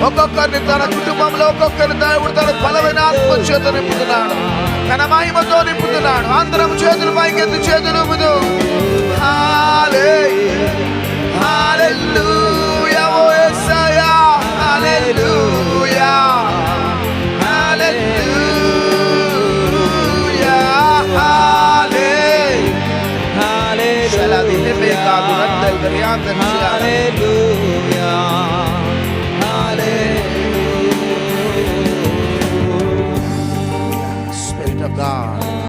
ఒక్కొక్కరిని తన కుటుంబంలో ఒక్కొక్కరి దేవుడు తన బలమైన ఆత్మ చేత నింపుతున్నాడు, తన మహిమతో నింపుతున్నాడు. అందరం చేతులు పైకెత్తి చేతులు ఊపుతూ హల్లెలూయా ఓ యేసయ్యా, హల్లెలూయా హల్లెలూయా హల్లెలూయా.